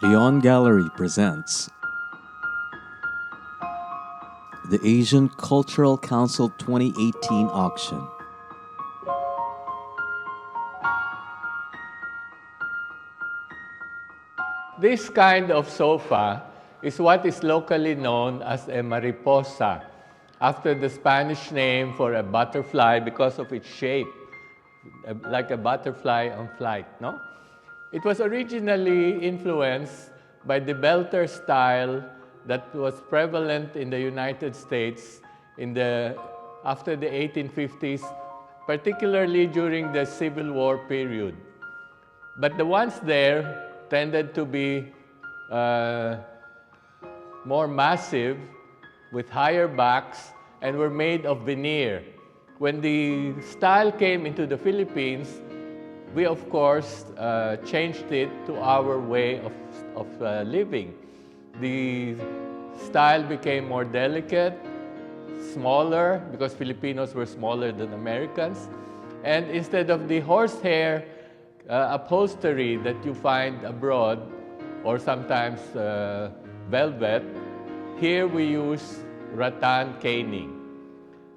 León Gallery presents the Asian Cultural Council 2018 auction. This kind of sofa is what is locally known as a Mariposa, after the Spanish name for a butterfly because of its shape, like a butterfly on flight, no? It was originally influenced by the belter style that was prevalent in the United States after the 1850s, particularly during the Civil War period. But the ones there tended to be more massive, with higher backs, and were made of veneer. When the style came into the Philippines, we of course changed it to our way of living. The style became more delicate, smaller, because Filipinos were smaller than Americans. And instead of the horsehair upholstery that you find abroad, or sometimes velvet, here we use rattan caning.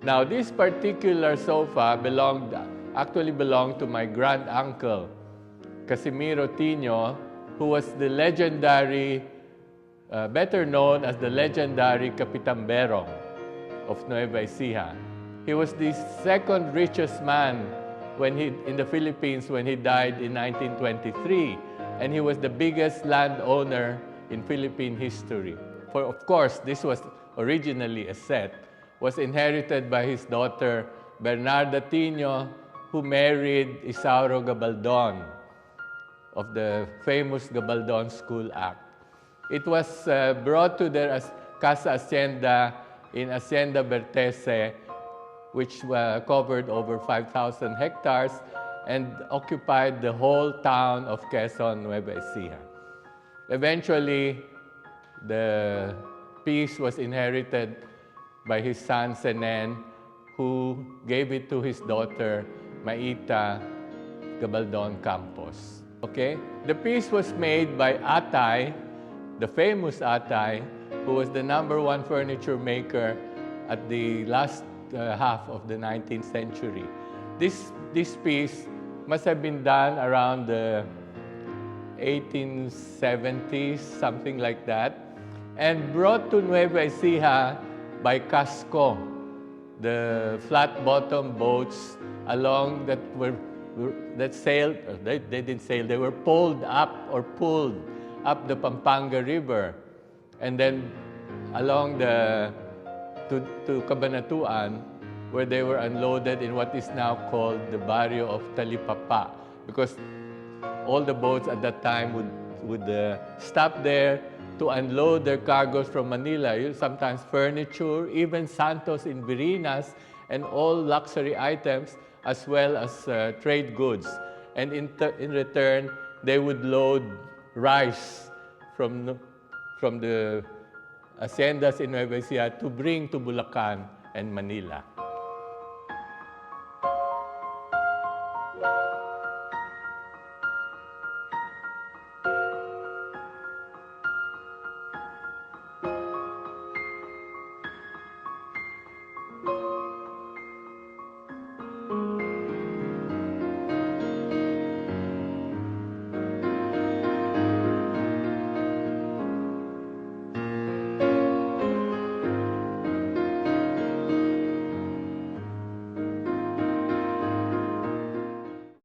Now, this particular sofa actually belonged to my grand uncle, Casimiro Tinio, who was the legendary, better known as the legendary Kapitan Berong of Nueva Ecija. He was the second richest man in the Philippines when he died in 1923, and he was the biggest landowner in Philippine history. For of course, this was originally a set, was inherited by his daughter Bernarda Tinio, who married Isauro Gabaldon of the famous Gabaldon School Act. It was brought to their Casa Hacienda in Hacienda Bertese, which covered over 5,000 hectares and occupied the whole town of Quezon, Nueva Ecija. Eventually, the piece was inherited by his son Senen, who gave it to his daughter Maita Gabaldon Campos. Okay? The piece was made by Ah-Tay, the famous Ah-Tay, who was the #1 furniture maker at the last half of the 19th century. This piece must have been done around the 1870s, something like that, and brought to Nueva Ecija by Casco, the flat-bottom boats that sailed, they didn't sail, they were pulled up the Pampanga River, and then along to Cabanatuan, where they were unloaded in what is now called the barrio of Talipapa, because all the boats at that time would stop there to unload their cargoes from Manila, sometimes furniture, even Santos in Virinas, and all luxury items, as well as trade goods. And in return, they would load rice from the haciendas in Nueva Ecija to bring to Bulacan and Manila.